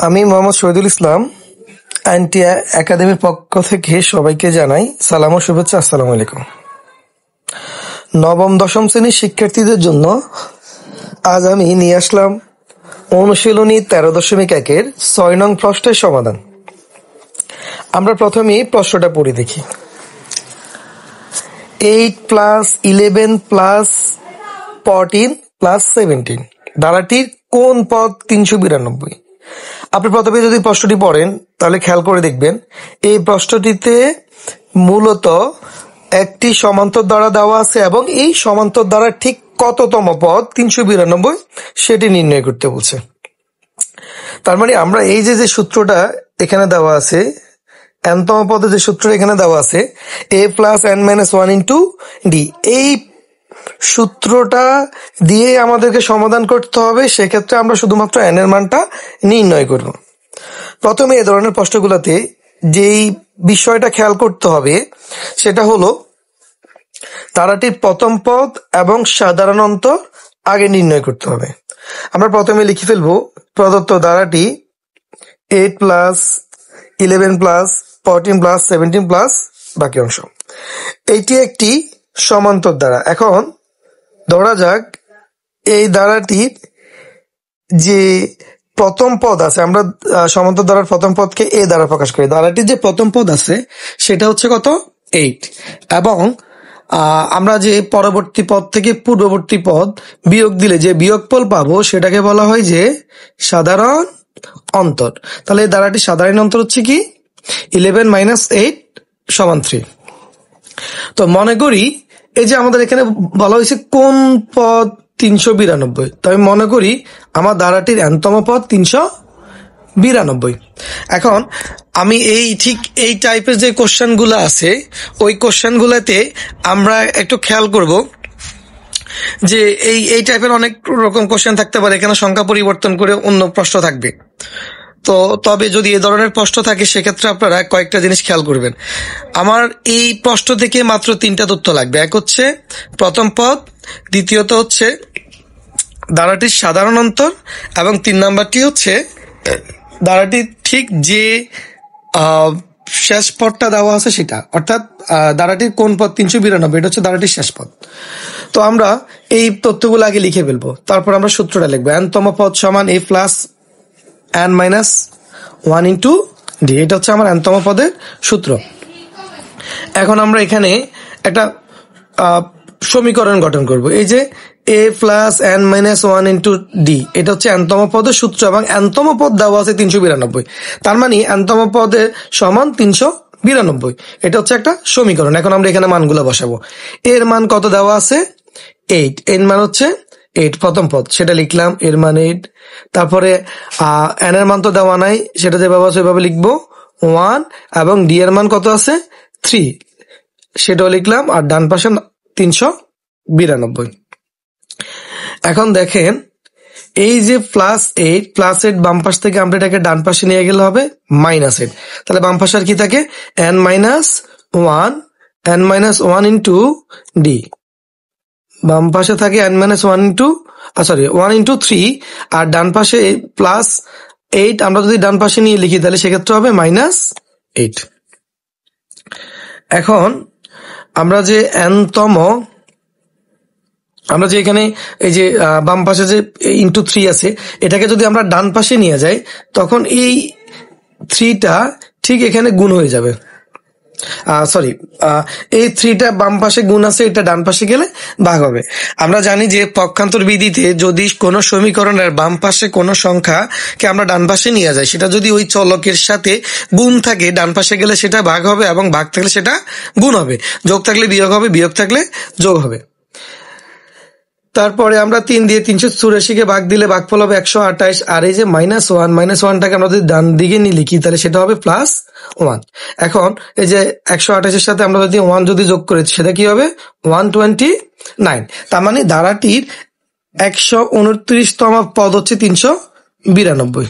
আমি মোহাম্মদ শহীদুল ইসলাম আইনটিয়া একাডেমির পক্ষ থেকে সবাইকে জানাই সালাম ও শুভেচ্ছা। আসসালামু আলাইকুম। নবম দশম শ্রেণীর শিক্ষার্থীদের জন্য আজ আমি নিয়ে আসলাম অনুশীলনী 13.1-এর 6 নং প্রশ্নের সমাধান। আমরা প্রথমেই প্রশ্নটা পড়ে দেখি। 8 + 11 + 14 + 17 ধারাটির কোন পদ 392? আপনি প্রথমে যদি প্রশ্নটি পড়েন তাহলে খেয়াল করে দেখবেন এই প্রশ্নটিতে মূলত একটি সমান্তর দ্বারা দেওয়া আছে এবং এই সমান্তর দ্বারা ঠিক কততম পদ 392 সেটি নির্ণয় করতে বলছে। তার মানে আমরা এই যে সূত্রটা এখানে দেওয়া আছে, nতম পদে যে সূত্রটা এখানে দেওয়া আছে a + n - 1 * d, এই সূত্রটা দিয়ে আমাদেরকে সমাধান করতে হবে। সেক্ষেত্রে আমরা শুধুমাত্র n এর মানটা নির্ণয় করব। প্রথমে এ ধরনের প্রশ্নগুলোতে যেই বিষয়টা খেয়াল করতে হবে সেটা হলো ধারাটির প্রথম পদ এবং সাধারণ অন্তর আগে নির্ণয় করতে হবে। আমরা প্রথমে লিখে ফেলবো প্রদত্ত ধারাটি 8 + 11 + 14 + 17 + বাকি অংশ, এইটি একটি সমান্তর ধারা। এখন ধরা যাক এই ধারাটির যে প্রথম পদ আছে, আমরা সমান্তর ধারার প্রথম পদকে এ দ্বারা প্রকাশ করি। ধারাটির যে প্রথম পদ আছে সেটা হচ্ছে কত? 8, এবং আমরা যে পরবর্তী পদ থেকে পূর্ববর্তী পদ বিয়োগ দিলে যে বিয়োগফল পাবো সেটাকে বলা হয় যে সাধারণ অন্তর। তাহলে এই ধারাটির সাধারণ অন্তর হচ্ছে কি 11 - 8 = 3। তো মনে করি এই যে আমাদের এখানে বলা হয়েছে কোন পদ 392, তো আমি মনে করি আমার ধারাটির nতম পদ 392। এখন আমি এই টাইপের যে কোশ্চেন গুলো আছে ওই কোশ্চেন গুলাতে আমরা একটু খেয়াল করব যে এই টাইপের অনেক রকম কোশ্চেন থাকতে পারে, এখানে সংখ্যা পরিবর্তন করে অন্য প্রশ্ন থাকবে। তো তবে যদি এ ধরনের প্রশ্ন থাকে সেক্ষেত্রে আপনারা কয়েকটা জিনিস খেয়াল করবেন। আমার এই প্রশ্ন থেকে মাত্র 3টা তথ্য লাগবে। এক হচ্ছে প্রথম পদ, দ্বিতীয়ত হচ্ছে ধারাটির সাধারণ অন্তর, এবং 3 নাম্বারটি হচ্ছে ধারাটির ঠিক যে শেষ পদটা দেওয়া আছে সেটা, অর্থাৎ ধারাটির কোন পদ 392, এটা হচ্ছে ধারাটির শেষ পদ। তো আমরা এই তথ্যগুলো আগে লিখে ফেলবো, তারপর আমরা সূত্রটা লিখবো। nতম পদ সমান a + n - 1 * d, এটা হচ্ছে আমার nতম পদের সূত্র। এখন আমরা এখানে একটা সমীকরণ গঠন করব। এই যে a + n - 1 * d, এটা হচ্ছে nতম পদের সূত্র এবং nতম পদ দেওয়া আছে 392। তার মানে nতম পদের সমান 392, এটা হচ্ছে একটা সমীকরণ। এখন আমরা এখানে মানগুলো বসাবো। এর মান কত দেওয়া আছে? 8, এর মান হচ্ছে 8 প্রথম পদ, সেটা লিখলাম, এর মান 8। তারপরে n এর মান তো দেওয়া নাই, সেটা যেভাবে আছে ওইভাবে লিখবো 1, এবং d এর মান কত আছে 3, সেটাও লিখলাম, আর ডান পাশে 392। এখন দেখেন এই যে +8 বাম পাশ থেকে আমরা এটাকে ডান পাশে নিয়ে গেলে হবে -8, তাহলে বাম পাশে আর কি থাকে n - 1 * d, বাম পাশে থাকে n - 1 * 3, আর ডান পাশে +8 আমরা যদি ডান পাশে নিয়ে লিখি তাহলে সেক্ষেত্রে হবে -8। এখন আমরা যে আমরা যে এখানে এই যে বাম পাশে যে *3 আছে, এটাকে যদি আমরা ডান পাশে নিয়ে যাই তখন এই 3টা ঠিক এখানে গুণ হয়ে যাবে। এই 3টা বাম পাশে গুণ আছে, এটা ডান পাশে গেলে ভাগ হবে। আমরা জানি যে পক্ষান্তর বিধিতে যদি কোনো সমীকরণের বাম পাশে কোনো সংখ্যাকে আমরা ডান পাশে নিয়ে যাই, সেটা যদি ওই চলকের সাথে গুণ থাকে ডান পাশে গেলে সেটা ভাগ হবে, এবং ভাগ থাকলে সেটা গুণ হবে, যোগ থাকলে বিয়োগ হবে, বিয়োগ থাকলে যোগ হবে। তারপরে আমরা 3 দিয়ে 384-কে ভাগ দিলে ভাগফল হবে 128, আর এই যে -1টাকে আমরা যদি ডান দিকে নিয়ে লিখি তাহলে সেটা হবে +1। এখন এই যে 128-এর সাথে আমরা যদি 1 যদি যোগ করি সেটা কি হবে 129। তার মানে ধারাটির 129তম পদ হচ্ছে 392।